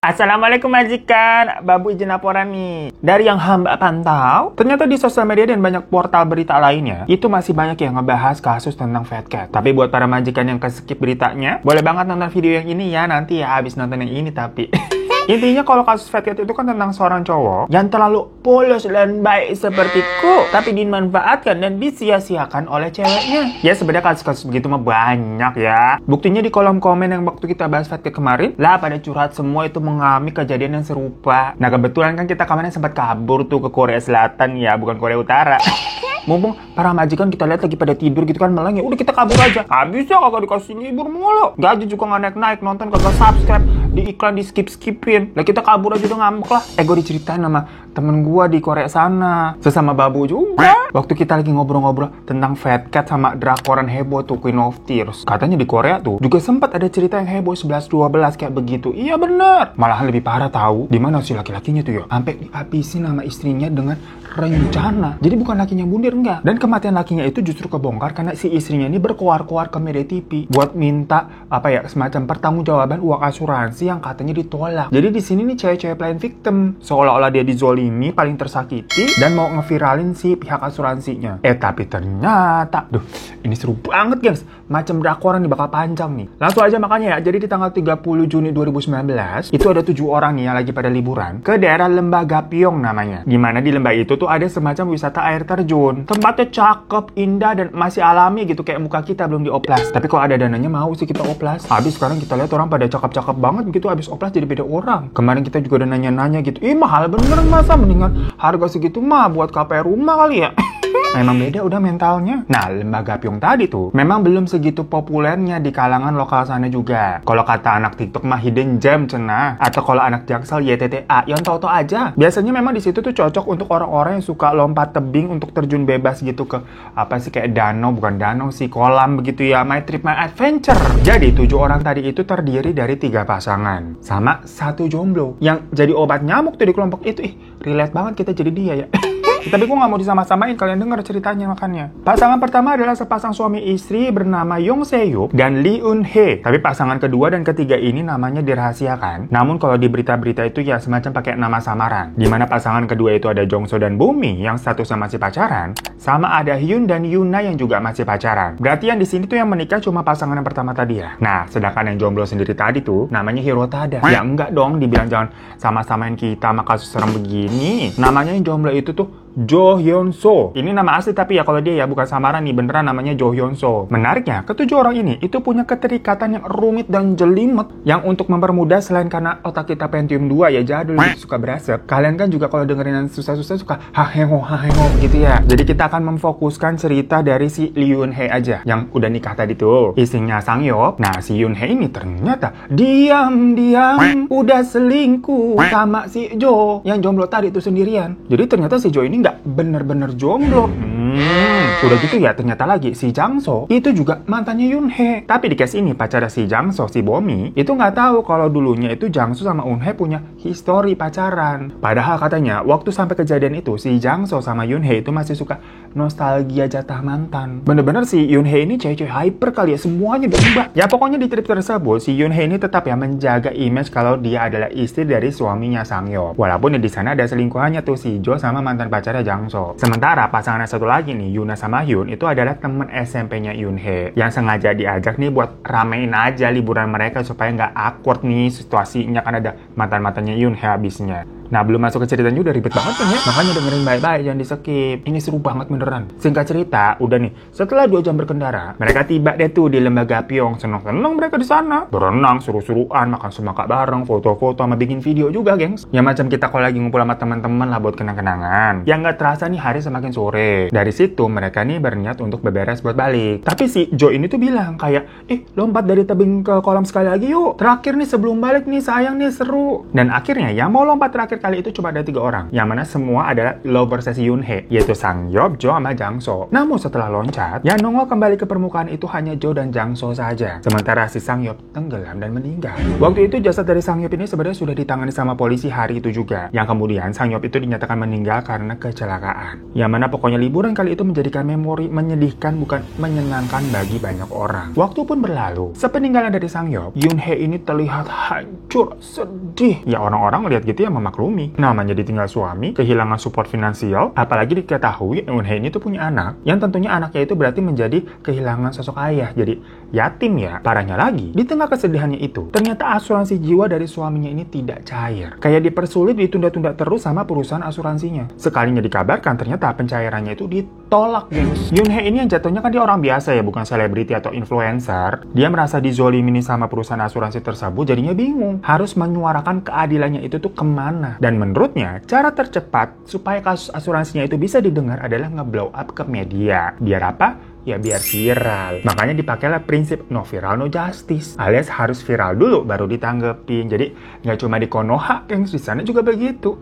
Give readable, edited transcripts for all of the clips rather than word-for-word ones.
Assalamualaikum majikan, Babu izin laporan nih. Dari yang hamba pantau, ternyata di sosial media dan banyak portal berita lainnya, itu masih banyak yang ngebahas kasus tentang Fat Cat. Tapi buat para majikan yang keskip beritanya, boleh banget nonton video yang ini ya, nanti ya habis nonton yang ini tapi. Intinya kalau kasus Fat Cat itu kan tentang seorang cowok yang terlalu polos dan baik sepertiku, tapi dimanfaatkan dan disia-siakan oleh ceweknya. Ya sebenarnya kasus-kasus begitu mah banyak ya. Buktinya di kolom komen yang waktu kita bahas Fat Cat kemarin, lah pada curhat semua itu mengalami kejadian yang serupa. Nah kebetulan kan kita kemarin sempat kabur tuh ke Korea Selatan ya, bukan Korea Utara. Mumpung para majikan kita lihat lagi pada tidur gitu kan meleng ya, udah kita kabur aja. Habis ya kagak dikasih libur mulu. Gaji juga nggak naik-naik, nonton kagak subscribe, di iklan di skip-skipin. Lah kita kabur aja udah ngambek lah. Gue diceritain sama temen gua di Korea sana, sesama babu juga. Waktu kita lagi ngobrol-ngobrol tentang Fat Cat sama drakoran heboh tuh Queen of Tears. Katanya di Korea tuh juga sempat ada cerita yang heboh 11-12 kayak begitu. Iya bener. Malahan lebih parah tahu. Di mana si laki-lakinya tuh ya? Sampai dihabisin sama istrinya dengan rencana. Jadi bukan lakinya bundir enggak. Dan kematian lakinya itu justru kebongkar karena si istrinya ini berkoar-koar ke media TV buat minta semacam pertanggungjawaban uang asuransi yang katanya ditolak. Jadi di sini nih cewek-cewek playing victim, seolah-olah dia dizolimi, paling tersakiti dan mau ngeviralin si pihak asuransinya. Tapi ternyata, ini seru banget guys. Macam drakoran nih bakal panjang nih. Langsung aja makanya ya. Jadi di tanggal 30 Juni 2019 itu ada 7 orang nih yang lagi pada liburan ke daerah Lembah Gapyeong namanya. Dimana di lembah itu tuh ada semacam wisata air terjun. Tempatnya cakep, indah, dan masih alami gitu. Kayak muka kita belum dioplas. Tapi kalau ada dananya mau sih kita oplas. Habis sekarang kita lihat orang pada cakep-cakep banget begitu. Habis oplas jadi beda orang. Kemarin kita juga udah nanya-nanya gitu. Mahal bener masa, mendingan harga segitu mah buat KPR rumah kali ya. Memang beda udah mentalnya. Nah, Lembah Gapyeong tadi tuh memang belum segitu populernya di kalangan lokal sana juga. Kalau kata anak TikTok mah hidden gem cenah. Atau kalau anak Jaksel YTTA, yang tau-tau aja. Biasanya memang di situ tuh cocok untuk orang-orang yang suka lompat tebing untuk terjun bebas gitu ke kayak danau, bukan danau sih, kolam begitu ya. My trip, my adventure. Jadi 7 orang tadi itu terdiri dari 3 pasangan sama 1 jomblo yang jadi obat nyamuk tuh di kelompok itu. Relate banget kita jadi dia ya. Tapi gue gak mau disama-samain, kalian denger ceritanya makanya. Pasangan pertama adalah sepasang suami istri bernama Yong Se-hyuk dan Lee Eun-hye. Tapi pasangan kedua dan ketiga ini namanya dirahasiakan. Namun kalau di berita-berita itu ya semacam pakai nama samaran. Dimana pasangan kedua itu ada Jongso dan Bumi yang statusnya masih pacaran. Sama ada Hyun dan Yuna yang juga masih pacaran. Berarti yang di sini tuh yang menikah cuma pasangan yang pertama tadi ya. Nah, sedangkan yang jomblo sendiri tadi tuh namanya Hirotada. Ya enggak dong, dibilang jangan sama-samain kita sama kasus serem begini. Namanya yang jomblo itu tuh Jo Hyun So. Ini nama asli tapi ya kalau dia ya bukan samaran nih, beneran namanya Jo Hyun So. Menariknya, ketujuh orang ini itu punya keterikatan yang rumit dan jelimet yang untuk mempermudah selain karena otak kita Pentium 2 ya jadul suka berasap. Kalian kan juga kalau dengerin yang susah-susah suka hahengo gitu ya. Jadi kita akan memfokuskan cerita dari si Lee Eun-hye aja yang udah nikah tadi tuh. Istrinya Sang-yeop. Nah, si Eun-hye ini ternyata diam-diam udah selingkuh sama si Jo yang jomblo tadi tuh sendirian. Jadi ternyata si Jo ini nggak bener-bener jomblo. Udah gitu ya, ternyata lagi si Jangso itu juga mantannya Eun-hye. Tapi di case ini pacarnya si Jangso, si Bomi, itu nggak tahu kalau dulunya itu Jangso sama Eun-hye punya histori pacaran. Padahal katanya waktu sampai kejadian itu si Jangso sama Eun-hye itu masih suka nostalgia jatah mantan. Bener-bener si Eun-hye ini cewek-cewek hyper kali ya, semuanya berubah. Ya pokoknya di trip tersebut si Eun-hye ini tetap ya menjaga image kalau dia adalah istri dari suaminya Sang-yeop. Walaupun di sana ada selingkuhannya tuh si Jo sama mantan pacarnya Jangso. Sementara pasangan satu lagi nih, Yuna sama Hyun, itu adalah temen SMP-nya Eun-hye yang sengaja diajak nih buat ramein aja liburan mereka supaya nggak awkward nih situasinya kan ada mantan-mantannya Eun-hye habisnya. Nah, belum masuk ke ceritanya udah ribet banget kan ya? Makanya dengerin baik-baik, jangan di-skip. Ini seru banget beneran. Singkat cerita, udah nih, setelah 2 jam berkendara, mereka tiba deh tuh di Lembah Gapyeong. Senang-senang mereka di sana. Berenang, seru-seruan, makan semakak bareng, foto-foto, sama bikin video juga, gengs. Ya macam kita kalau lagi ngumpul sama teman-teman lah buat kenang-kenangan. Yang nggak terasa nih hari semakin sore. Dari situ mereka nih berniat untuk beberes buat balik. Tapi si Jo ini tuh bilang kayak, lompat dari tebing ke kolam sekali lagi yuk. Terakhir nih sebelum balik nih, sayang nih seru. Dan akhirnya yang mau lompat terakhir Fatkett kali itu cuma ada 3 orang, yang mana semua adalah lover si Yoonhee, yaitu Sangyup, Jo, sama Jangso. Namun setelah loncat, yang nongol kembali ke permukaan itu hanya Jo dan Jangso saja. Sementara si Sangyup tenggelam dan meninggal. Waktu itu jasad dari Sangyup ini sebenarnya sudah ditangani sama polisi hari itu juga. Yang kemudian Sangyup itu dinyatakan meninggal karena kecelakaan. Yang mana pokoknya liburan kali itu menjadikan memori menyedihkan bukan menyenangkan bagi banyak orang. Waktu pun berlalu. Sepeninggalan dari Sangyup, Yoonhee ini terlihat hancur, sedih. Ya orang-orang lihat gitu ya memaklumi. Namanya ditinggal suami, kehilangan support finansial, apalagi diketahui Yoonhee ini tuh punya anak, yang tentunya anaknya itu berarti menjadi kehilangan sosok ayah, jadi yatim ya. Parahnya lagi, di tengah kesedihannya itu, ternyata asuransi jiwa dari suaminya ini tidak cair. Kayak dipersulit, ditunda-tunda terus sama perusahaan asuransinya. Sekalinya dikabarkan, ternyata pencairannya itu ditolak, gengs. Yoonhee ini yang jatuhnya kan dia orang biasa ya, bukan selebriti atau influencer. Dia merasa dizolimi sama perusahaan asuransi tersebut, jadinya bingung. Harus menyuarakan keadilannya itu tuh kemana. Dan menurutnya, cara tercepat supaya kasus asuransinya itu bisa didengar adalah nge-blow up ke media. Biar apa? Ya biar viral. Makanya dipakailah prinsip no viral no justice, alias harus viral dulu baru ditanggepin. Jadi nggak cuma di Konoha, gengs, di sana juga begitu.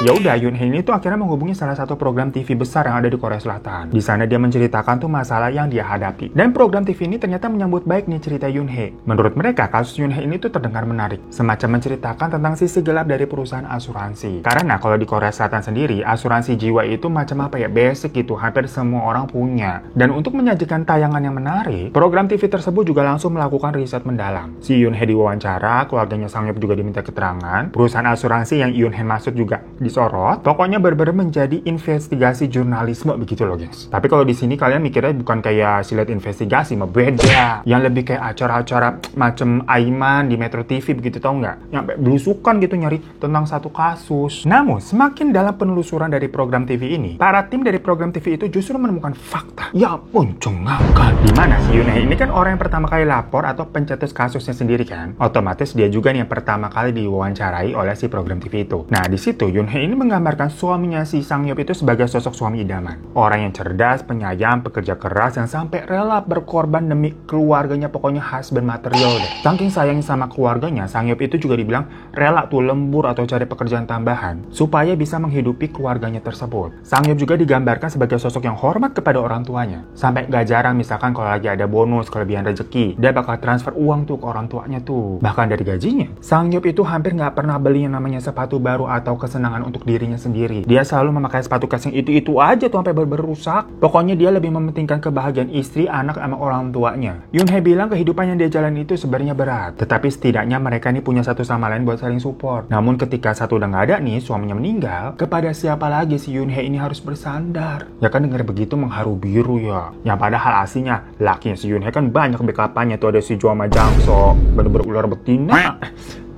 Ya udah, Yoonhee ini tuh akhirnya menghubungi salah satu program TV besar yang ada di Korea Selatan. Di sana dia menceritakan tuh masalah yang dia hadapi. Dan program TV ini ternyata menyambut baik nih cerita Yoonhee. Menurut mereka, kasus Yoonhee ini tuh terdengar menarik. Semacam menceritakan tentang sisi gelap dari perusahaan asuransi. Karena kalau di Korea Selatan sendiri, asuransi jiwa itu macam apa ya, basic gitu, hampir semua orang punya. Dan untuk menyajikan tayangan yang menarik, program TV tersebut juga langsung melakukan riset mendalam. Si Yoonhee diwawancara, keluarganya Sangyup juga diminta keterangan, perusahaan asuransi yang Yoonhee masuk juga disorot. Pokoknya bener-bener menjadi investigasi jurnalisme begitu loh, guys. Tapi kalau di sini kalian mikirnya bukan kayak silet investigasi, mah beda. Yang lebih kayak acara-acara macam Aiman di Metro TV begitu, tau nggak? Yang belusukan gitu nyari tentang satu kasus. Namun semakin dalam penelusuran dari program TV ini, para tim dari program TV itu justru menemukan fakta yang mencengangkan. Dimana si Yoonhee ini kan orang yang pertama kali lapor atau pencetus kasusnya sendiri kan? Otomatis dia juga nih yang pertama kali diwawancarai oleh si program TV itu. Nah di situ Yoonhee ini menggambarkan suaminya si Sangyup itu sebagai sosok suami idaman. Orang yang cerdas, penyayang, pekerja keras, yang sampai rela berkorban demi keluarganya, pokoknya husband material deh. Saking sayangnya sama keluarganya, Sangyup itu juga dibilang rela tuh lembur atau cari pekerjaan tambahan supaya bisa menghidupi keluarganya tersebut. Sangyup juga digambarkan sebagai sosok yang hormat kepada orang tuanya. Sampai gak jarang misalkan kalau lagi ada bonus, kelebihan rezeki, dia bakal transfer uang tuh ke orang tuanya tuh. Bahkan dari gajinya, Sangyup itu hampir gak pernah beli yang namanya sepatu baru atau kesenangan untuk dirinya sendiri. Dia selalu memakai sepatu kets yang itu-itu aja tuh sampai rusak. Pokoknya dia lebih mementingkan kebahagiaan istri, anak, sama orang tuanya. Yoonhee bilang kehidupan yang dia jalani itu sebenarnya berat. Tetapi setidaknya mereka ini punya satu sama lain buat saling support. Namun ketika satu udah nggak ada nih, suaminya meninggal, kepada siapa lagi si Yoonhee ini harus bersandar? Ya kan denger begitu mengharu biru ya. Yang padahal aslinya, lakinya si Yoonhee kan banyak backupannya tuh, ada si Jo sama Jangso. Bener-bener ular betina.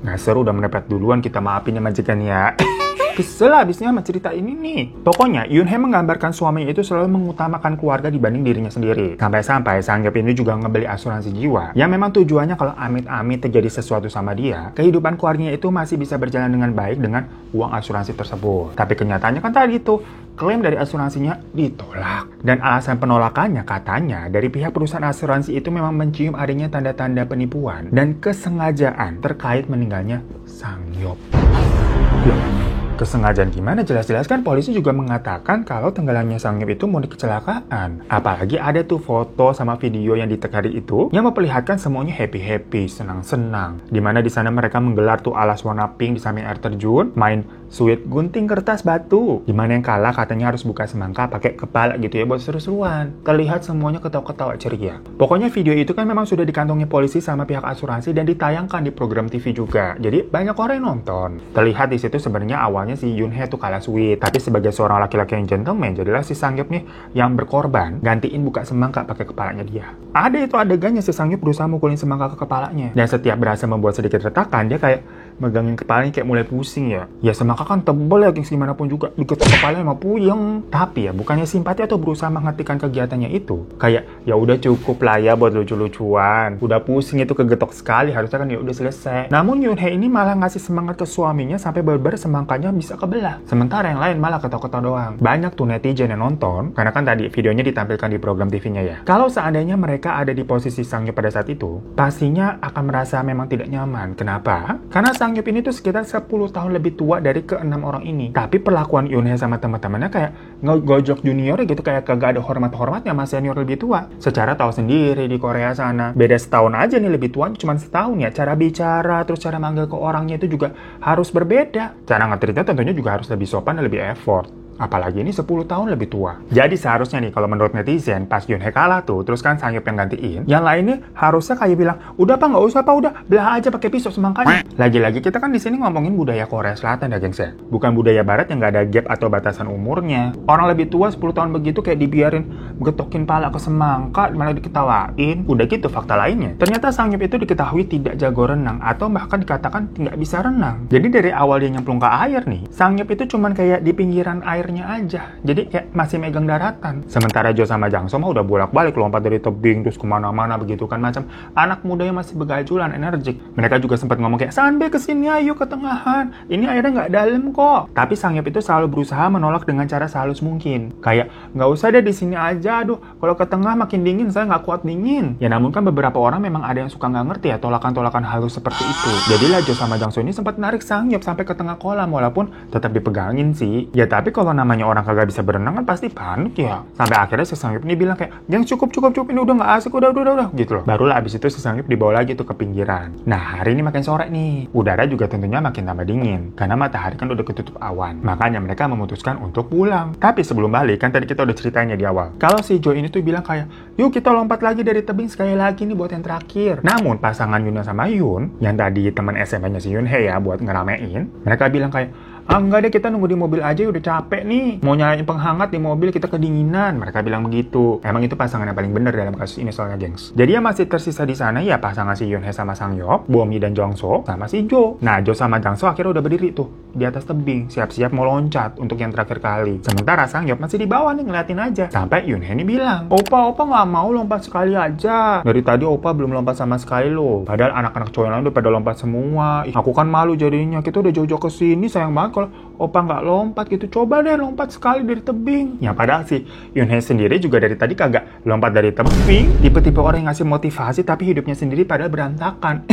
Nggak seru udah menepet duluan, kita maafin ya majikan ya. Kesel abisnya sama cerita ini nih. Pokoknya Yoonhee menggambarkan suaminya itu selalu mengutamakan keluarga dibanding dirinya sendiri. Sampai-sampai Sangyup ini juga ngebeli asuransi jiwa yang memang tujuannya kalau amit-amit terjadi sesuatu sama dia, kehidupan keluarganya itu masih bisa berjalan dengan baik dengan uang asuransi tersebut. Tapi kenyataannya kan tadi tuh, klaim dari asuransinya ditolak. Dan alasan penolakannya katanya dari pihak perusahaan asuransi itu memang mencium adanya tanda-tanda penipuan dan kesengajaan terkait meninggalnya Sangyup. Kesengajaan gimana? Jelas-jelas kan polisi juga mengatakan kalau tenggelamnya Sangyup itu murni kecelakaan. Apalagi ada tuh foto sama video yang ditekari itu yang memperlihatkan semuanya happy-happy, senang-senang. Dimana di sana mereka menggelar tuh alas warna pink di samping air terjun, main sweet gunting kertas batu. Dimana yang kalah katanya harus buka semangka pakai kepala gitu ya buat seru-seruan. Terlihat semuanya ketawa-ketawa ceria. Pokoknya video itu kan memang sudah dikantongi polisi sama pihak asuransi dan ditayangkan di program TV juga. Jadi banyak orang yang nonton. Terlihat di situ sebenarnya awalnya si Yoonhee tuh kalah sweet, tapi sebagai seorang laki-laki yang gentleman, jadilah si Sangyup nih yang berkorban gantiin buka semangka pakai kepalanya dia. Ada itu adegannya si Sangyup berusaha mukulin semangka ke kepalanya, dan setiap berhasil membuat sedikit retakan, dia kayak megangin kepalanya kayak mulai pusing ya. Ya semangka kan tebel ya, gengs, gimana pun juga diketok kepalanya mau puyeng. Tapi ya bukannya simpati atau berusaha menghentikan kegiatannya itu, kayak ya udah cukup lah ya buat lucu-lucuan. Udah pusing itu kegetok sekali, harusnya kan ya udah selesai. Namun Yoonhee ini malah ngasih semangat ke suaminya sampai bener-bener semangkanya bisa kebelah. Sementara yang lain malah ketawa-ketawa doang. Banyak tuh netizen yang nonton, karena kan tadi videonya ditampilkan di program TV-nya ya. Kalau seandainya mereka ada di posisi Sangyup pada saat itu, pastinya akan merasa memang tidak nyaman. Kenapa? Karena Sang-hyup ini tuh sekitar 10 tahun lebih tua dari keenam orang ini. Tapi perlakuan Yoonhye sama teman-temannya kayak ngegojok junior gitu, kayak kagak ada hormat-hormatnya sama senior lebih tua. Secara tahu sendiri di Korea sana, beda setahun aja nih lebih tua, cuma setahun ya. Cara bicara, terus cara manggil ke orangnya itu juga harus berbeda. Cara nge-treatnya tentunya juga harus lebih sopan dan lebih effort. Apalagi ini 10 tahun lebih tua. Jadi seharusnya nih kalau menurut netizen, pas Yoonhye kalah tuh, terus kan Sang-hyup yang gantiin, yang lainnya harusnya kayak bilang, udah pak, nggak usah pak, udah belah aja pakai pisau semangkanya. Lagi-lagi kita kan di sini ngomongin budaya Korea Selatan ya gengs ya, bukan budaya Barat yang nggak ada gap atau batasan umurnya. Orang lebih tua 10 tahun begitu kayak dibiarin getokin pala ke semangka, malah diketawain. Udah gitu fakta lainnya, ternyata Sang-hyup itu diketahui tidak jago renang atau bahkan dikatakan tidak bisa renang. Jadi dari awal dia nyemplung ke air nih, Sang-hyup itu cuman kayak di pinggiran airnya aja, jadi kayak masih megang daratan. Sementara Jo sama Jangso mah udah bolak-balik lompat dari tebing terus kemana-mana begitu kan, macam anak muda yang masih begajulan, energik. Mereka juga sempat ngomong kayak, Sanbe kesini ayo ke tengahan, ini airnya nggak dalam kok. Tapi Sang-hyup itu selalu berusaha menolak dengan cara sehalus mungkin, kayak nggak usah deh di sini aja, aduh kalau ke tengah makin dingin, saya nggak kuat dingin. Ya namun kan beberapa orang memang ada yang suka nggak ngerti ya tolakan-tolakan halus seperti itu. Jadilah Jo sama Jangso ini sempat narik Sang-hyup sampai ke tengah kolam, walaupun tetap dipegangin sih. Ya tapi kalau namanya orang kagak bisa berenang kan pasti panik ya. Sampai akhirnya si Sang-hyup ini bilang kayak, yang cukup ini udah nggak asik, udah gitu loh. Barulah abis itu si Sang-hyup dibawa lagi tuh ke pinggiran. Nah hari ini makin sore nih, udara juga tentunya makin tambah dingin karena matahari kan udah ketutup awan. Makanya mereka memutuskan untuk pulang. Tapi sebelum balik kan tadi kita udah ceritanya di awal, kalau si Jo ini tuh bilang kayak, yuk kita lompat lagi dari tebing sekali lagi nih buat yang terakhir. Namun pasangan Yuna sama Yoon yang tadi teman SMA-nya si Yoonhye ya buat ngeramein, mereka bilang kayak, enggak deh, kita nunggu di mobil aja, udah capek nih. Mau nyalain penghangat di mobil, kita kedinginan. Mereka bilang begitu. Emang itu pasangan yang paling bener dalam kasus ini soalnya, gengs. Jadi yang masih tersisa di sana ya pasangan si Yoonhye sama Sang-hyup, Bomi dan Jongso, sama si Jo. Nah, Jo sama Jangso akhirnya udah berdiri tuh di atas tebing, siap-siap mau loncat untuk yang terakhir kali. Sementara Sang-hyup masih di bawah nih ngeliatin aja. Sampai Yoonhye ini bilang, Opa nggak mau lompat sekali aja. Dari tadi Opa belum lompat sama sekali loh. Padahal anak-anak cowok yang lain udah pada lompat semua. Aku kan malu jadinya. Kita udah jauh-jauh kesini, sayang banget kalau Opa nggak lompat gitu. Coba deh lompat sekali dari tebing. Ya padahal sih Yoonhye sendiri juga dari tadi kagak lompat dari tebing. Tipe-tipe orang yang ngasih motivasi tapi hidupnya sendiri padahal berantakan.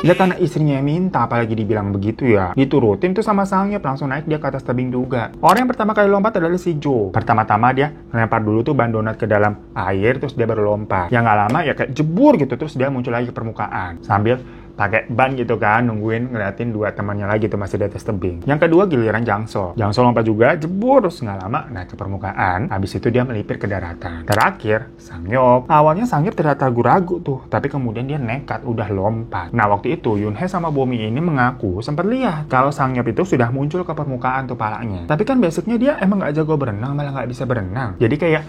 Ya karena istrinya yang minta, apalagi dibilang begitu ya. Diturutin tuh sama Sang-hyup, langsung naik dia ke atas tebing juga. Orang yang pertama kali lompat adalah si Jo. Pertama-tama dia ngelempar dulu tuh ban donat ke dalam air, terus dia baru lompat. Yang nggak lama ya kayak jebur gitu, terus dia muncul lagi ke permukaan. Sambil pakai ban gitu kan, nungguin ngeliatin dua temannya lagi tuh masih di atas tebing. Yang kedua giliran Jangso. Jangso lompat juga, jebur, terus nggak lama naik ke permukaan. Habis itu dia melipir ke daratan. Terakhir, Sang-hyup. Awalnya Sang-hyup terlihat ragu-ragu tuh, tapi kemudian dia nekat udah lompat. Nah waktu itu Yoonhye sama Bomi ini mengaku sempat lihat kalau Sang-hyup itu sudah muncul ke permukaan tuh palanya. Tapi kan basicnya dia emang nggak jago berenang, malah nggak bisa berenang. Jadi kayak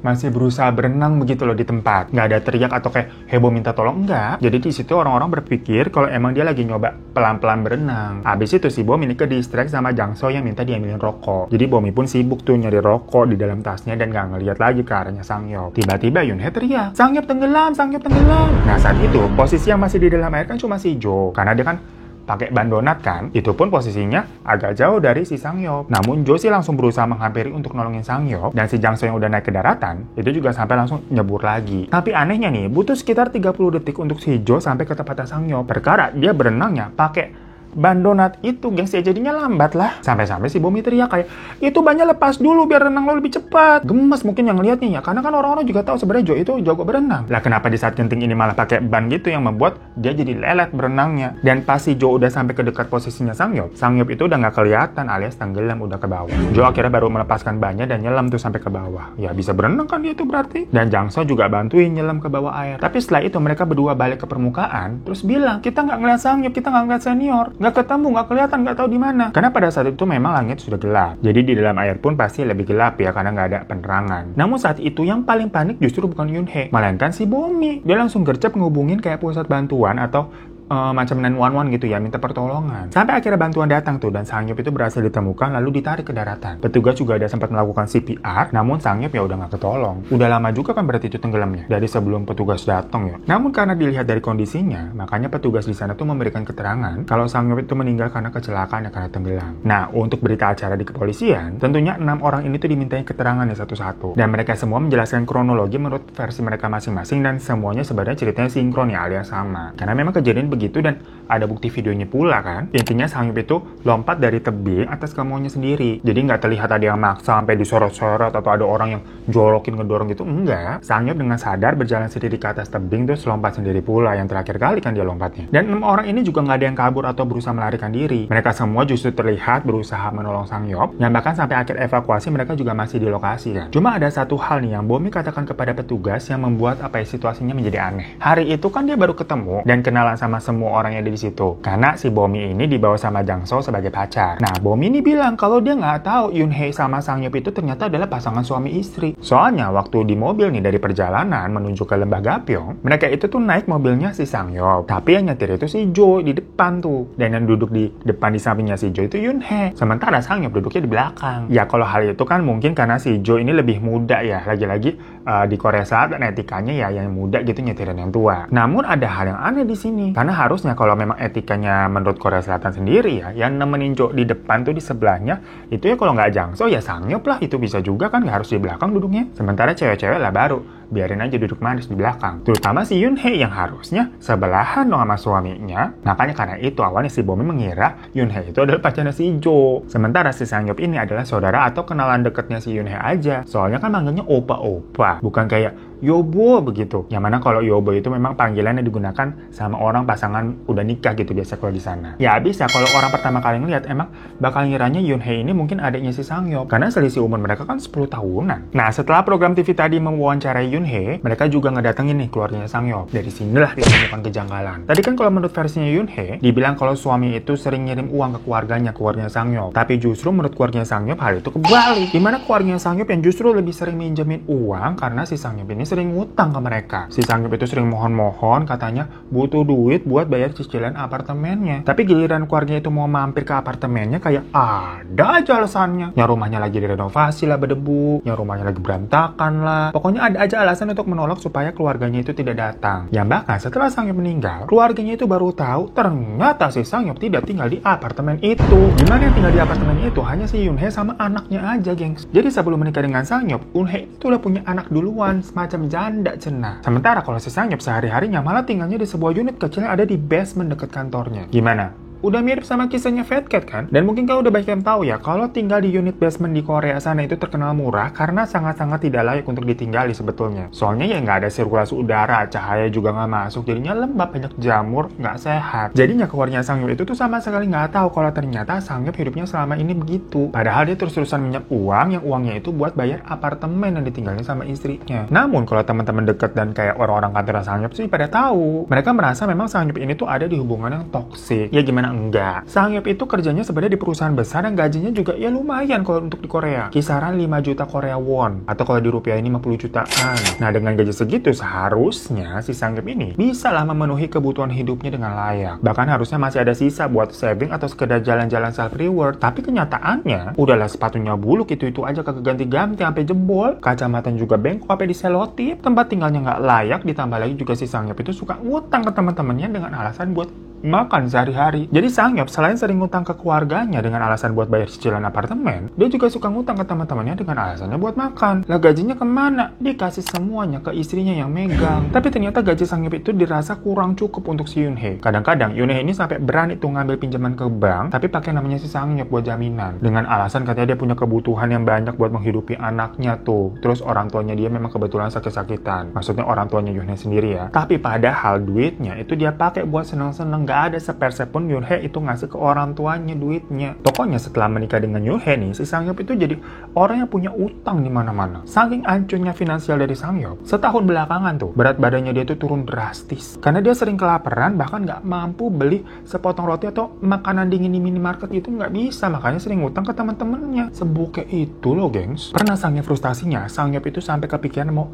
masih berusaha berenang begitu loh di tempat. Nggak ada teriak atau kayak heboh minta tolong, enggak. Jadi di situ orang-orang berpikir kalau emang dia lagi nyoba pelan-pelan berenang. Habis itu si Bomi ini ke distract sama Jangso yang minta diambilin rokok. Jadi Bomi pun sibuk tuh nyari rokok di dalam tasnya dan nggak ngeliat lagi ke arahnya Sang-hyup. Tiba-tiba Yoonhye teriak, Sang-hyup tenggelam, Sang-hyup tenggelam. Nah saat itu posisi yang masih di dalam air kan cuma si Jo. Karena dia kan pakai ban donat kan, itu pun posisinya agak jauh dari si Sang-hyup. Namun Jo sih langsung berusaha menghampiri untuk nolongin Sang-hyup, dan si Jangso yang udah naik ke daratan, itu juga sampai langsung nyebur lagi. Tapi anehnya nih, butuh sekitar 30 detik untuk si Jo sampai ke tempatnya Sang-hyup. Perkara dia berenangnya pakai ban donat itu, gengs, ya jadinya lambat lah. Sampai-sampai si Bomi teriak kayak, itu bannya lepas dulu biar renang lo lebih cepat. Gemes mungkin yang lihatnya ya, karena kan orang-orang juga tahu sebenarnya Jo itu jago berenang. Lah kenapa di saat genting ini malah pakai ban gitu yang membuat dia jadi lelet berenangnya. Dan pas si Jo udah sampai ke dekat posisinya Sang-hyup itu udah nggak kelihatan alias tenggelam udah ke bawah. Jo akhirnya baru melepaskan bannya dan nyelam tuh sampai ke bawah. Ya bisa berenang kan dia tuh berarti. Dan Jangso juga bantuin nyelam ke bawah air. Tapi setelah itu mereka berdua balik ke permukaan terus bilang, kita nggak ngeliat Sang-hyup, kita nggak ngeliat senior. Nggak ketemu, nggak kelihatan, nggak tahu di mana. Karena pada saat itu memang langit sudah gelap. Jadi di dalam air pun pasti lebih gelap ya karena nggak ada penerangan. Namun saat itu yang paling panik justru bukan Yoonhye, melainkan si Bomi. Dia langsung gercep ngehubungin kayak pusat bantuan atau macam 911 gitu ya, minta pertolongan. Sampai akhirnya bantuan datang tuh dan Sang-hyup itu berhasil ditemukan lalu ditarik ke daratan. Petugas juga ada sempat melakukan CPR, namun Sang-hyup ya udah nggak ketolong. Udah lama juga kan berarti itu tenggelamnya dari sebelum petugas datang ya. Namun karena dilihat dari kondisinya, makanya petugas di sana tuh memberikan keterangan kalau Sang-hyup itu meninggal karena kecelakaan ya, karena tenggelam. Nah, untuk berita acara di kepolisian, tentunya 6 orang ini tuh dimintai keterangan ya satu-satu. Dan mereka semua menjelaskan kronologi menurut versi mereka masing-masing dan semuanya sebenarnya ceritanya sinkron ya alias sama. Karena memang kejadian begini begitu dan ada bukti videonya pula kan. Intinya Sang-hyup itu lompat dari tebing atas kemauannya sendiri. Jadi nggak terlihat ada yang maksa sampai disorot-sorot atau ada orang yang jorokin ngedorong gitu. Enggak. Sang-hyup dengan sadar berjalan sendiri ke atas tebing terus lompat sendiri pula. Yang terakhir kali kan dia lompatnya. Dan 6 orang ini juga nggak ada yang kabur atau berusaha melarikan diri. Mereka semua justru terlihat berusaha menolong Sang-hyup. Yang bahkan sampai akhir evakuasi mereka juga masih di lokasi kan. Cuma ada satu hal nih yang Bomi katakan kepada petugas yang membuat situasinya menjadi aneh. Hari itu kan dia baru ketemu dan kenalan sama semua orang yang ada di situ. Karena si Bomi ini dibawa sama Jang So sebagai pacar. Nah, Bomi ini bilang kalau dia nggak tahu Yoon Hae sama Sang-hyup itu ternyata adalah pasangan suami istri. Soalnya waktu di mobil nih dari perjalanan menuju ke Lembah Gapyeong, mereka itu tuh naik mobilnya si Sang-hyup. Tapi yang nyetir itu si Jo di depan tuh. Dan yang duduk di depan di sampingnya si Jo itu Yoon Hae. Sementara Sang-hyup duduknya di belakang. Ya kalau hal itu kan mungkin karena si Jo ini lebih muda ya. Lagi-lagi di Korea Selatan etikanya ya yang muda gitu nyetirin yang tua. Namun ada hal yang aneh di sini. Karena harusnya kalau memang etikanya menurut Korea Selatan sendiri ya, yang nemenin Jo di depan tuh di sebelahnya, itu ya kalau nggak Jang So ya Sang-hyup lah, itu bisa juga kan, nggak harus di belakang duduknya. Sementara cewek-cewek lah baru, biarin aja duduk manis di belakang. Terutama si Yoon Hae yang harusnya sebelahan dong sama suaminya. Makanya karena itu awalnya si Bomi mengira Yoon Hae itu adalah pacarnya si Jo. Sementara si Sang-hyup ini adalah saudara atau kenalan dekatnya si Yoon Hae aja. Soalnya kan manggilnya opa-opa, bukan kayak Yobo begitu. Yang mana kalau Yobo itu memang panggilan yang digunakan sama orang pasangan udah nikah gitu biasa kalau di sana. Ya bisa kalau orang pertama kali ngeliat emang bakal ngiranya Yoon Hae ini mungkin adiknya si Sang-hyup. Karena selisih umur mereka kan 10 tahunan. Nah, setelah program TV tadi mewawancarai Yoon Hae, mereka juga ngedatengin nih keluarganya Sang-hyup. Dari sinilah ditemukan kejanggalan. Tadi kan kalau menurut versinya Yoon Hae, dibilang kalau suami itu sering ngirim uang ke keluarganya Sang-hyup. Tapi justru menurut keluarganya Sang-hyup hal itu kebalik. Dimana keluarganya Sang-hyup yang justru lebih sering minjemin uang karena si Sang-hyup ini sering ngutang ke mereka. Si Sang-hyup itu sering mohon-mohon katanya butuh duit buat bayar cicilan apartemennya. Tapi giliran keluarganya itu mau mampir ke apartemennya kayak ada aja alasannya. Yang rumahnya lagi direnovasi lah berdebu, yang rumahnya lagi berantakan lah. Pokoknya ada aja alasan untuk menolak supaya keluarganya itu tidak datang. Yang bahkan setelah Sang-hyup meninggal, keluarganya itu baru tahu ternyata si Sang-hyup tidak tinggal di apartemen itu. Gimana yang tinggal di apartemen itu hanya si Yoon Hae sama anaknya aja, gengs. Jadi sebelum menikah dengan Sang-hyup, Yoon Hae itu udah punya anak duluan, semacam janda cenah. Sementara kalau si Sang-hyup sehari-harinya malah tinggalnya di sebuah unit kecil yang ada di basement dekat kantornya. Gimana? Udah mirip sama kisahnya Fat Cat kan? Dan mungkin kau udah banyak yang tahu ya, kalau tinggal di unit basement di Korea sana itu terkenal murah karena sangat-sangat tidak layak untuk ditinggali sebetulnya. Soalnya ya nggak ada sirkulasi udara, cahaya juga nggak masuk, jadinya lembab, banyak jamur, nggak sehat. Jadinya keluarnya Sang-hyup itu tuh sama sekali nggak tahu kalau ternyata Sang-hyup hidupnya selama ini begitu. Padahal dia terus-terusan minyak uang, yang uangnya itu buat bayar apartemen yang ditinggalnya sama istrinya. Namun kalau teman-teman deket dan kayak orang-orang kantor Sang-hyup sih pada tahu. Mereka merasa memang Sang-hyup ini tuh ada di hubungan yang toksik. Ya gimana enggak. Sang-hyup itu kerjanya sebenarnya di perusahaan besar dan gajinya juga ya lumayan kalau untuk di Korea. Kisaran 5 juta Korea won. Atau kalau di rupiah ini 50 jutaan. Nah, dengan gaji segitu seharusnya si Sang-hyup ini bisa lah memenuhi kebutuhan hidupnya dengan layak. Bahkan harusnya masih ada sisa buat saving atau sekedar jalan-jalan self-reward. Tapi kenyataannya, udahlah sepatunya buluk itu aja kagak ganti-ganti sampai jebol. Kacamatanya juga bengkok sampai diselotip. Tempat tinggalnya nggak layak. Ditambah lagi juga si Sang-hyup itu suka ngutang ke teman-temannya dengan alasan buat makan sehari-hari. Jadi Sang-hyup selain sering ngutang ke keluarganya dengan alasan buat bayar cicilan apartemen, dia juga suka ngutang ke teman-temannya dengan alasannya buat makan. Lah gajinya kemana? Dikasih semuanya ke istrinya yang megang. Tapi ternyata gaji Sang-hyup itu dirasa kurang cukup untuk si Yoon Hae. Kadang-kadang Yoon Hae ini sampai berani tuh ngambil pinjaman ke bank, tapi pakai namanya si Sang-hyup buat jaminan. Dengan alasan katanya dia punya kebutuhan yang banyak buat menghidupi anaknya tuh. Terus orang tuanya dia memang kebetulan sakit-sakitan. Maksudnya orang tuanya Yoon Hae sendiri ya. Tapi padahal duitnya itu dia pakai buat seneng-seneng. Gak ada sepersen pun Yoon Hae itu ngasih ke orang tuanya duitnya. Pokoknya setelah menikah dengan Yoon Hae nih, si Sang-hyup itu jadi orang yang punya utang di mana-mana. Saking hancurnya finansial dari Sang-hyup, setahun belakangan tuh berat badannya dia tuh turun drastis. Karena dia sering kelaparan, bahkan nggak mampu beli sepotong roti atau makanan dingin di minimarket itu nggak bisa. Makanya sering utang ke teman-temannya. Sebukeh itu loh, gengs. Pernah Sang-hyup frustasinya, Sang-hyup itu sampai kepikiran mau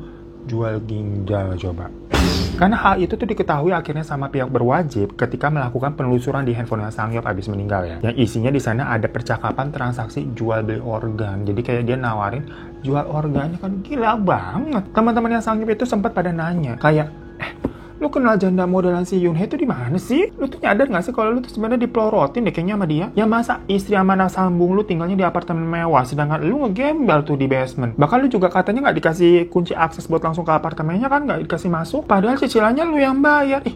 jual ginjal coba. Karena hal itu tuh diketahui akhirnya sama pihak berwajib ketika melakukan penelusuran di handphonenya Sang-hyup abis meninggal ya. Yang isinya di sana ada percakapan transaksi jual beli organ. Jadi kayak dia nawarin jual organnya, kan gila banget. Teman-temannya Sang-hyup itu sempat pada nanya kayak, lu kenal janda modelan si Yoon Hae itu di mana sih? Lu tuh nyadar nggak sih kalau lu tuh sebenarnya dipelorotin deh kayaknya sama dia? Ya masa istri sama anak sambung lu tinggalnya di apartemen mewah, sedangkan lu ngegembel tuh di basement. Bahkan lu juga katanya nggak dikasih kunci akses buat langsung ke apartemennya kan, nggak dikasih masuk. Padahal cicilannya lu yang bayar.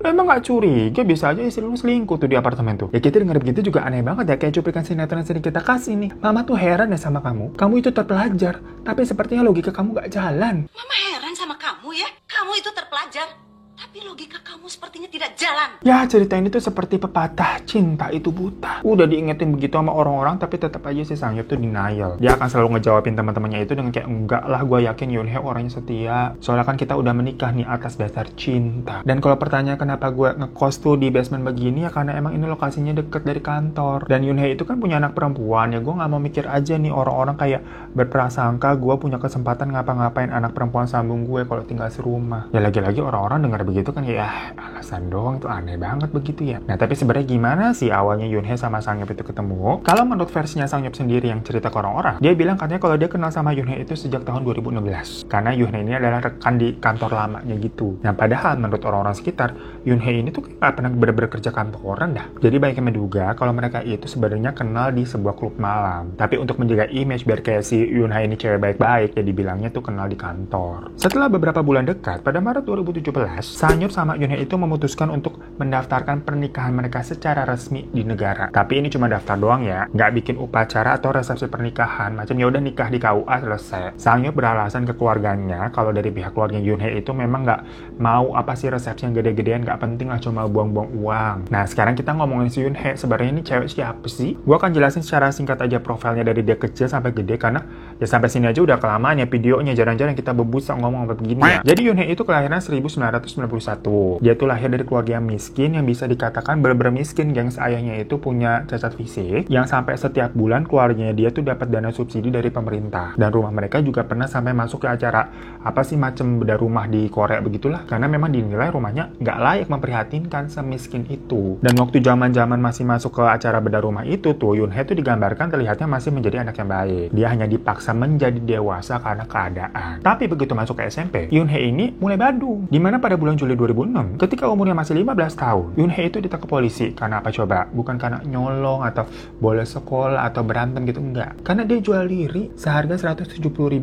Emang gak curiga bisa aja istri lu selingkuh tuh di apartemen tuh. Ya kita denger begitu juga aneh banget ya, kayak cuplikan sinetron sering kita kasih nih. Mama tuh heran ya sama kamu. Kamu itu terpelajar, tapi sepertinya logika kamu gak jalan. Mama heran sama kamu ya. Kamu itu terpelajar, tapi logika kamu sepertinya tidak jalan. Ya cerita ini tuh seperti pepatah, cinta itu buta. Udah diingetin begitu sama orang-orang, tapi tetap aja si Sang Hyuk tuh denial. Dia akan selalu ngejawabin teman-temannya itu dengan kayak, enggak lah, gue yakin Yoonhye orangnya setia. Soalnya kan kita udah menikah nih atas dasar cinta. Dan kalau pertanyaan kenapa gue ngekos tuh di basement begini, ya karena emang ini lokasinya deket dari kantor. Dan Yoonhye itu kan punya anak perempuan, ya gue nggak mau mikir aja nih orang-orang kayak berprasangka gue punya kesempatan ngapa-ngapain anak perempuan sambung gue kalau tinggal serumah. Ya lagi-lagi orang-orang dengar begitu kan ya alasan doang, itu aneh banget begitu ya. Nah tapi sebenarnya gimana sih awalnya Yoonhye sama Sang Hyuk itu ketemu? Kalau menurut versinya Sang Hyuk sendiri yang cerita ke orang-orang, dia bilang katanya kalau dia kenal sama Yoonhye itu sejak tahun 2016 karena Yoonhye ini adalah rekan di kantor lamanya gitu. Nah padahal menurut orang-orang sekitar, Yoonhye ini tuh gak pernah bener-bener kerja kantoran dah. Jadi banyak yang menduga kalau mereka itu sebenarnya kenal di sebuah klub malam. Tapi untuk menjaga image biar kayak si Yoonhye ini cewek baik-baik, ya dibilangnya tuh kenal di kantor. Setelah beberapa bulan dekat, pada Maret 2017, Sang Hyuk sama Yoonhye itu memutuskan untuk mendaftarkan pernikahan mereka secara resmi di negara. Tapi ini cuma daftar doang ya, nggak bikin upacara atau resepsi pernikahan. Macam ya udah nikah di KUA selesai. Sang Hyuk beralasan ke keluarganya kalau dari pihak keluarga Yoonhye itu memang nggak mau apa sih resepsi yang gede-gedean, nggak penting lah, cuma buang-buang uang. Nah sekarang kita ngomongin si Yoonhye, sebenarnya ini cewek siapa sih? Gua akan jelasin secara singkat aja profilnya dari dia kecil sampai gede karena ya sampai sini aja udah kelamaan ya videonya, jarang-jarang kita bebusak ngomong apa begini ya. Jadi Yoonhye itu kelahiran 1991. Dia tuh lahir dari keluarga yang miskin, yang bisa dikatakan bener-bener miskin, gengs. Ayahnya itu punya cacat fisik, yang sampai setiap bulan keluarganya dia tuh dapat dana subsidi dari pemerintah. Dan rumah mereka juga pernah sampai masuk ke acara apa sih macam bedah rumah di Korea begitulah, karena memang dinilai rumahnya nggak layak memprihatinkan semiskin itu. Dan waktu zaman-zaman masih masuk ke acara bedah rumah itu tuh, Yoonhye tuh digambarkan terlihatnya masih menjadi anak yang baik. Dia hanya dipaksa menjadi dewasa karena keadaan. Tapi begitu masuk ke SMP, Yoonhye ini mulai badung. Dimana pada bulan Juli 2006, ketika umurnya masih 15 tahun, Yoonhye itu ditangkap polisi. Karena apa coba? Bukan karena nyolong atau bolos sekolah atau berantem gitu, enggak. Karena dia jual diri seharga 170.000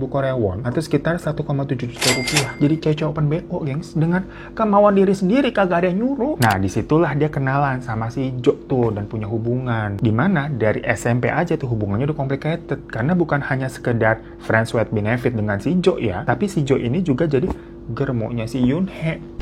Korea won atau sekitar 1,7 juta rupiah. Jadi cewek open BO, gengs, dengan kemauan diri sendiri, kagak ada yang nyuruh. Nah, disitulah dia kenalan sama si Jo tuh dan punya hubungan. Dimana dari SMP aja tuh hubungannya udah complicated. Karena bukan hanya sekedar friends with benefit dengan si Jo ya, tapi si Jo ini juga jadi germonya si Yoonhye.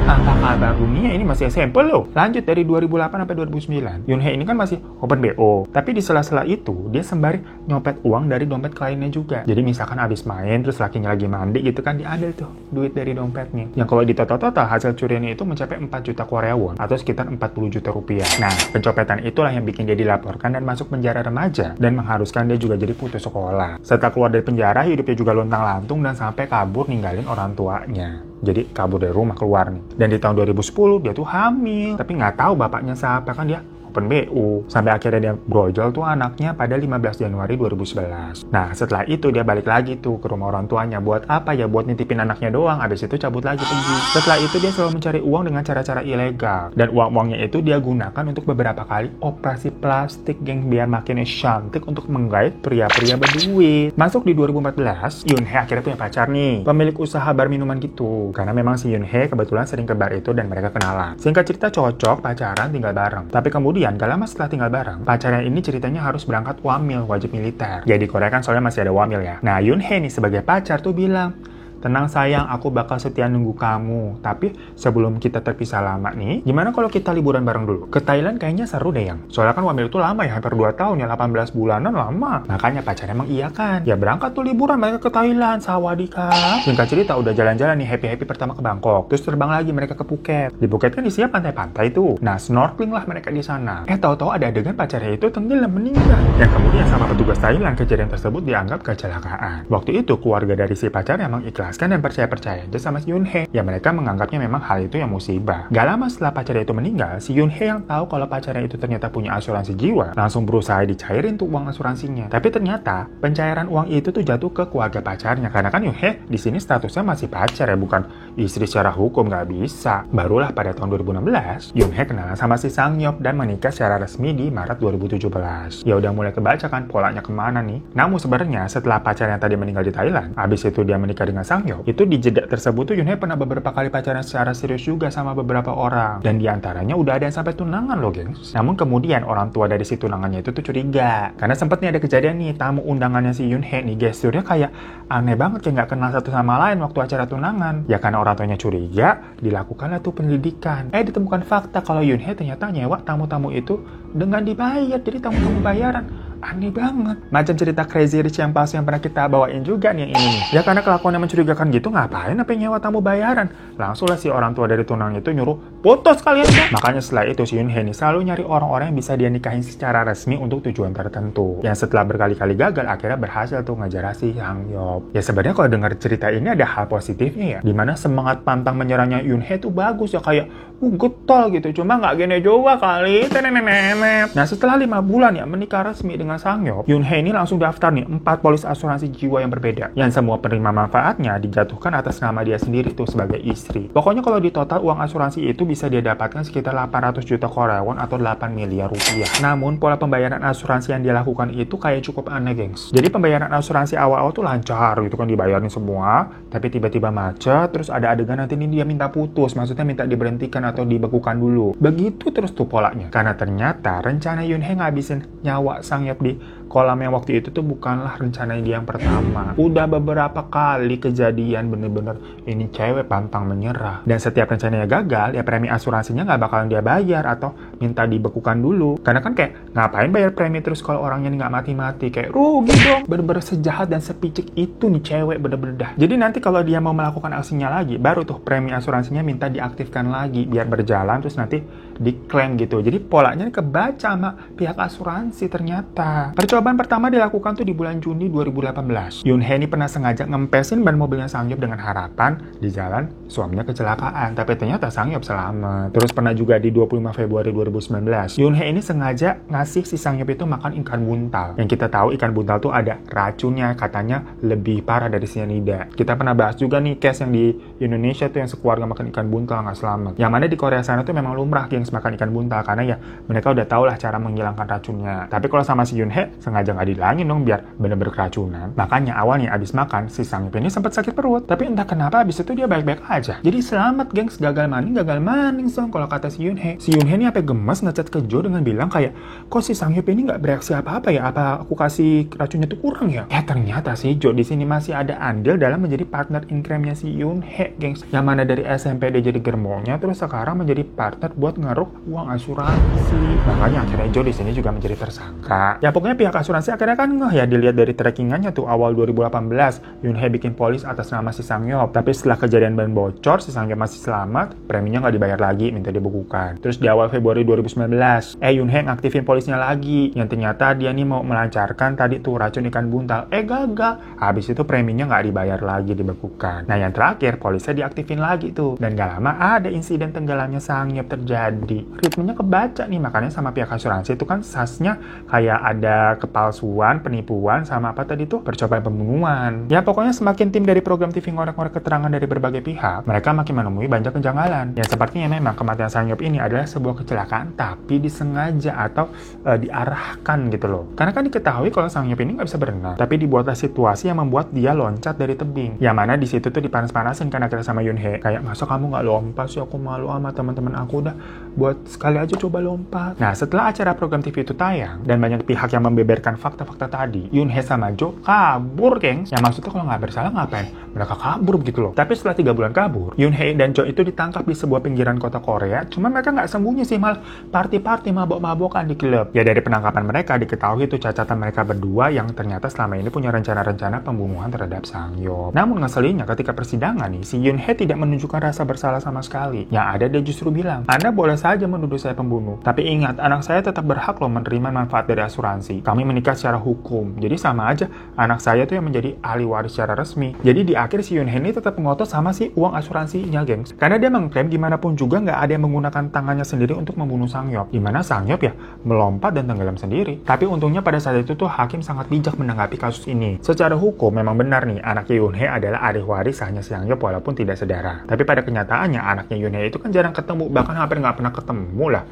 Apa kabar dunia, ini masih SMP loh. Lanjut dari 2008 sampai 2009. Yoonhye ini kan masih open BO. Tapi di sela-sela itu, dia sembari nyopet uang dari dompet kliennya juga. Jadi misalkan abis main, terus lakinya lagi mandi gitu kan, diambil tuh duit dari dompetnya. Yang kalau ditotal-total, hasil curiannya itu mencapai 4 juta Korea won atau sekitar 40 juta rupiah. Nah, pencopetan itulah yang bikin dia dilaporkan dan masuk penjara remaja. Dan mengharuskan dia juga jadi putus sekolah. Setelah keluar dari penjara, hidupnya juga lontang-lantung dan sampai kabur ninggalin orang tuanya. Jadi kabur dari rumah, keluar nih. Dan di tahun 2010 dia tuh hamil, tapi nggak tahu bapaknya siapa, kan dia open BO. Sampai akhirnya dia brojol tuh anaknya pada 15 Januari 2011. Nah setelah itu dia balik lagi tuh ke rumah orang tuanya. Buat apa ya? Buat nitipin anaknya doang. Habis itu cabut lagi pergi. Setelah itu dia selalu mencari uang dengan cara-cara ilegal. Dan uang-uangnya itu dia gunakan untuk beberapa kali operasi plastik, geng, biar makin cantik untuk menggait pria-pria berduit. Masuk di 2014, Yoonhye akhirnya punya pacar nih, pemilik usaha bar minuman gitu. Karena memang si Yoonhye kebetulan sering ke bar itu dan mereka kenalan. Singkat cerita cocok, pacaran, tinggal bareng. Tapi kemudian gak lama setelah tinggal bareng, pacarnya ini ceritanya harus berangkat wamil, wajib militer. Ya di Korea kan soalnya masih ada wamil ya. Nah Yoonhye nih sebagai pacar tuh bilang, tenang sayang, aku bakal setia nunggu kamu. Tapi sebelum kita terpisah lama nih, gimana kalau kita liburan bareng dulu? Ke Thailand kayaknya seru deh yang. Soalnya kan wamil itu lama ya, hampir 2 tahun ya, 18 bulanan lama. Makanya pacarnya emang iya kan. Ya berangkat tuh liburan mereka ke Thailand, sawadikap. Singkat cerita udah jalan-jalan nih, happy-happy pertama ke Bangkok. Terus terbang lagi mereka ke Phuket. Di Phuket kan isinya pantai-pantai tuh. Nah snorkeling lah mereka di sana. Tahu-tahu ada adegan pacarnya itu tenggelam meninggal. Yang kemudian sama petugas Thailand kejadian tersebut dianggap kecelakaan. Waktu itu keluarga dari si pacar emang ikhlas dan percaya-percaya aja sama si Yoonhye. Ya mereka menganggapnya memang hal itu yang musibah. Gak lama setelah pacarnya itu meninggal, si Yoonhye yang tahu kalau pacarnya itu ternyata punya asuransi jiwa, langsung berusaha dicairin tuh uang asuransinya. Tapi ternyata pencairan uang itu tuh jatuh ke keluarga pacarnya. Karena kan Yoonhye di sini statusnya masih pacar ya, bukan istri secara hukum nggak bisa. Barulah pada tahun 2016, Yoon Hae kenalan sama si Sang Yeop dan menikah secara resmi di Maret 2017. Ya udah mulai kebaca kan polanya kemana nih. Namun sebenarnya setelah pacarnya tadi meninggal di Thailand, abis itu dia menikah dengan Sang Yeop, itu di jeda tersebut tuh Yoon Hae pernah beberapa kali pacaran secara serius juga sama beberapa orang. Dan diantaranya udah ada yang sampai tunangan loh gengs. Namun kemudian orang tua dari si tunangannya itu tuh curiga. Karena sempet nih ada kejadian nih, tamu undangannya si Yoon Hae nih gesturnya kayak aneh banget, kayak nggak kenal satu sama lain waktu acara tunangan. Ya karena orang tuanya curiga, dilakukanlah tuh penyelidikan. Ditemukan fakta kalau Yoon Hae ternyata nyewa tamu-tamu itu dengan dibayar. Jadi tamu-tamu bayaran. Aneh banget. Macam cerita Crazy Rich yang palsu yang pernah kita bawain juga nih yang ini nih. Ya karena kelakuannya mencurigakan gitu, ngapain apa nyewa tamu bayaran? Langsunglah si orang tua dari tunang itu nyuruh putus kalian ya. Makanya setelah itu si Yoon Hae selalu nyari orang-orang yang bisa dia nikahin secara resmi untuk tujuan tertentu. Yang setelah berkali-kali gagal akhirnya berhasil tuh ngejar si Sang Yeop. Ya sebenarnya kalau dengar cerita ini ada hal positifnya ya. Dimana semangat pantang menyerahnya Yoon Hae tuh bagus ya, kayak getol gitu. Cuma nggak gini juga kali. Nah setelah 5 bulan ya menikah resmi dengan Sang Yeop, Yoon Hae ini langsung daftar nih 4 polis asuransi jiwa yang berbeda, yang semua penerima manfaatnya dijatuhkan atas nama dia sendiri tuh sebagai istri. Pokoknya kalau di total uang asuransi itu bisa dia dapatkan sekitar 800 juta Korea won atau 8 miliar rupiah. Namun pola pembayaran asuransi yang dia lakukan itu kayak cukup aneh gengs. Jadi pembayaran asuransi awal-awal tuh lancar gitu kan, dibayarin semua, tapi tiba-tiba macet, terus ada adegan nanti ini dia minta putus, maksudnya minta diberhentikan atau dibekukan dulu. Begitu terus tuh polanya. Karena ternyata rencana Yoon Hae ngabisin nyawa Sang Yeop di kolam yang waktu itu tuh bukanlah rencana dia yang pertama. Udah beberapa kali kejadian bener-bener ini cewek pantang menyerah. Dan setiap rencananya gagal, ya premi asuransinya nggak bakalan dia bayar atau minta dibekukan dulu. Karena kan kayak ngapain bayar premi terus kalau orangnya nggak mati-mati, kayak rugi dong. Bener-bener sejahat dan sepicik itu nih cewek bener-bener dah. Jadi nanti kalau dia mau melakukan aksinya lagi, baru tuh premi asuransinya minta diaktifkan lagi biar berjalan terus nanti diklaim gitu. Jadi polanya kebaca sama pihak asuransi ternyata. Percobaan pertama dilakukan tuh di bulan Juni 2018. Yoon Hae ini pernah sengaja ngempesin ban mobilnya Sang Yeop dengan harapan di jalan suaminya kecelakaan, tapi ternyata Sang Yeop selamat. Terus pernah juga di 25 Februari 2019, Yoon Hae ini sengaja ngasih si Sang Yeop itu makan ikan buntal. Yang kita tahu ikan buntal tuh ada racunnya, katanya lebih parah dari cyanida. Kita pernah bahas juga nih case yang di Indonesia tuh yang sekeluarga makan ikan buntal nggak selamat. Yang mana di Korea sana tuh memang lumrah gengs makan ikan buntal, karena ya mereka udah tahu lah cara menghilangkan racunnya. Tapi kalau sama si Yoon Hae sengaja nggak dihilangin dong biar bener-bener keracunan. Makanya awalnya abis makan si Sang Yeop ini sempat sakit perut, tapi entah kenapa abis itu dia baik-baik aja. Jadi selamat gengs, gagal maning song kalau kata si Yoon Hae. Si Yoon Hae ini sampai gemes ngechat ke Jo dengan bilang kayak, kok si Sang Yeop ini nggak bereaksi apa-apa ya? Apa aku kasih racunnya tuh kurang ya? Ternyata si Jo di sini masih ada andil dalam menjadi partner in crime-nya si Yoon Hae gengs. Yang mana dari SMP dia jadi gerbongnya, terus sekarang menjadi partner buat ngeruk uang asuransi. Makanya akhirnya Jo di sini juga menjadi tersangka. Ya pokoknya pihak asuransi akhirnya kan ngeh ya, dilihat dari trackingannya tuh awal 2018 Yoon Hae bikin polis atas nama si Sang Yeop. Tapi setelah kejadian ban bocor, si Sang Yeop masih selamat, preminya nggak dibayar lagi, minta dibekukan. Terus di awal Februari 2019, Yoon Hae ngaktifin polisnya lagi, yang ternyata dia nih mau melancarkan tadi tuh racun ikan buntal. Gagal. Habis itu preminya nggak dibayar lagi, dibekukan. Nah yang terakhir, polisnya diaktifin lagi tuh. Dan gak lama ada insiden tenggelamnya Sang Yeop terjadi. Ritmenya kebaca nih, makanya sama pihak asuransi itu kan sasnya kayak ada kepalsuan, penipuan, sama apa tadi tuh, percobaan pembunuhan. Ya pokoknya semakin tim dari program TV ngorek-ngorek keterangan dari berbagai pihak, mereka makin menemui banyak kejanggalan. Ya sepertinya memang kematian Sang Yeop ini adalah sebuah kecelakaan tapi disengaja atau diarahkan gitu loh. Karena kan diketahui kalau Sang Yeop ini nggak bisa berenang, tapi dibuatlah situasi yang membuat dia loncat dari tebing. Yang mana di situ tuh dipanas-panasin kan akhirnya sama Yoon Hae, kayak masa kamu nggak lompat sih, aku malu sama teman-teman aku, udah buat sekali aja coba lompat. Nah setelah acara program TV itu tayang dan banyak pihak yang membeberkan fakta-fakta tadi, Yoon Hae sama Jo kabur gengs. Yang maksudnya kalau nggak bersalah ngapain mereka kabur gitu loh. Tapi setelah 3 bulan kabur, Yoon Hae dan Jo itu ditangkap di sebuah pinggiran kota Korea. Cuma mereka nggak sembunyi sih, malah party-party mabok-mabokan di klub. Ya dari penangkapan mereka diketahui itu cacatan mereka berdua yang ternyata selama ini punya rencana-rencana pembunuhan terhadap Sang Yeop. Namun ngeselinnya ketika persidangan nih, si Yoon Hae tidak menunjukkan rasa bersalah sama sekali. Yang ada dia justru bilang, Anda boleh saja menuduh saya pembunuh, tapi ingat anak saya tetap berhak loh menerima manfaat dari asuransi. Kami kami menikah secara hukum. Jadi sama aja, anak saya tuh yang menjadi ahli waris secara resmi. Jadi di akhir si Yoon Hee ini tetap ngotot sama si uang asuransinya, gengs. Karena dia mengklaim gimana pun juga nggak ada yang menggunakan tangannya sendiri untuk membunuh Sang-hyup. Dimana Sang-hyup ya melompat dan tenggelam sendiri. Tapi untungnya pada saat itu tuh hakim sangat bijak menanggapi kasus ini. Secara hukum memang benar nih, anaknya Yoon Hee adalah ahli waris sahnya Sang-hyup walaupun tidak sedara. Tapi pada kenyataannya anaknya Yoon Hee itu kan jarang ketemu, bahkan hampir nggak pernah ketemu lah.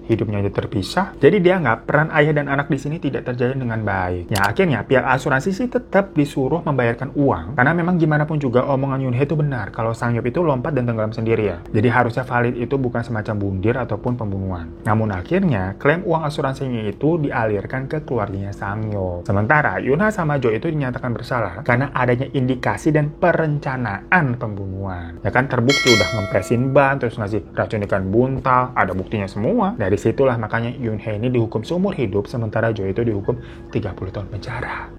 Hidupnya aja terpisah, jadi dia nggak peran ayah dan anak di sini tidak terjalin dengan baik. Ya akhirnya pihak asuransi sih tetap disuruh membayarkan uang, karena memang gimana pun juga omongan Yoon Hee itu benar, kalau Sang-hyup itu lompat dan tenggelam sendiri ya. Jadi harusnya valid itu bukan semacam bundir ataupun pembunuhan. Namun akhirnya klaim uang asuransinya itu dialirkan ke keluarganya Sang-hyup. Sementara Yoon-ha sama Jo itu dinyatakan bersalah karena adanya indikasi dan perencanaan pembunuhan. Ya kan terbukti udah ngempesin ban, terus ngasih racun ikan buntal, ada buktinya semua. Dari situlah makanya Yoon Hee ini dihukum seumur hidup, sementara Jo itu dihukum 30 tahun penjara.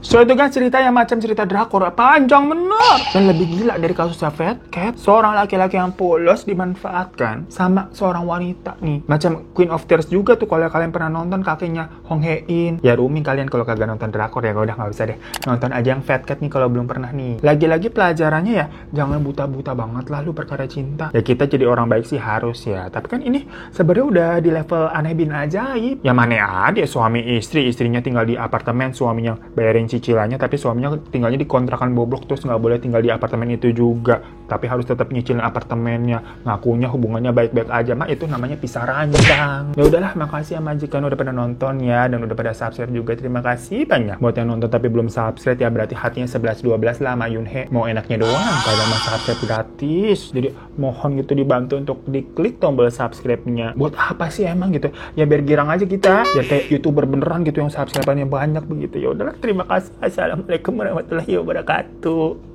So itu kan cerita yang macam cerita drakor, panjang bener. Dan lebih gila dari kasusnya Fat Cat, seorang laki-laki yang polos dimanfaatkan sama seorang wanita nih. Macam Queen of Tears juga tuh, kalau kalian pernah nonton kakeknya Hong Hae In. Ya rooming kalian kalau kagak nonton drakor ya udah nggak usah deh. Nonton aja yang Fat Cat nih kalau belum pernah nih. Lagi-lagi pelajarannya ya, jangan buta-buta banget lalu perkara cinta. Ya kita jadi orang baik sih harus ya. Tapi kan ini sebenarnya udah di level aneh bin ajaib. Ya mana ada suami istri, istrinya tinggal di apartemen, suaminya bayarin cicilannya, tapi suaminya tinggalnya di kontrakan boblok, terus nggak boleh tinggal di apartemen itu juga, tapi harus tetap nyicilin apartemennya, ngakunya hubungannya baik-baik aja, mah itu namanya pisah ranjang. Ya udahlah, makasih ya majikan udah pada nonton ya, dan udah pada subscribe juga, terima kasih banyak. Buat yang nonton tapi belum subscribe ya berarti hatinya 11-12 lah sama Yoon Hee, mau enaknya doang, kalau mau subscribe gratis, jadi mohon gitu dibantu untuk diklik tombol subscribe-nya. Buat apa sih emang gitu? Ya biar girang aja kita, biar kayak YouTuber beneran gitu yang subscribe-nya banyak begitu. Ya udahlah, terima kasih. Assalamualaikum warahmatullahi wabarakatuh.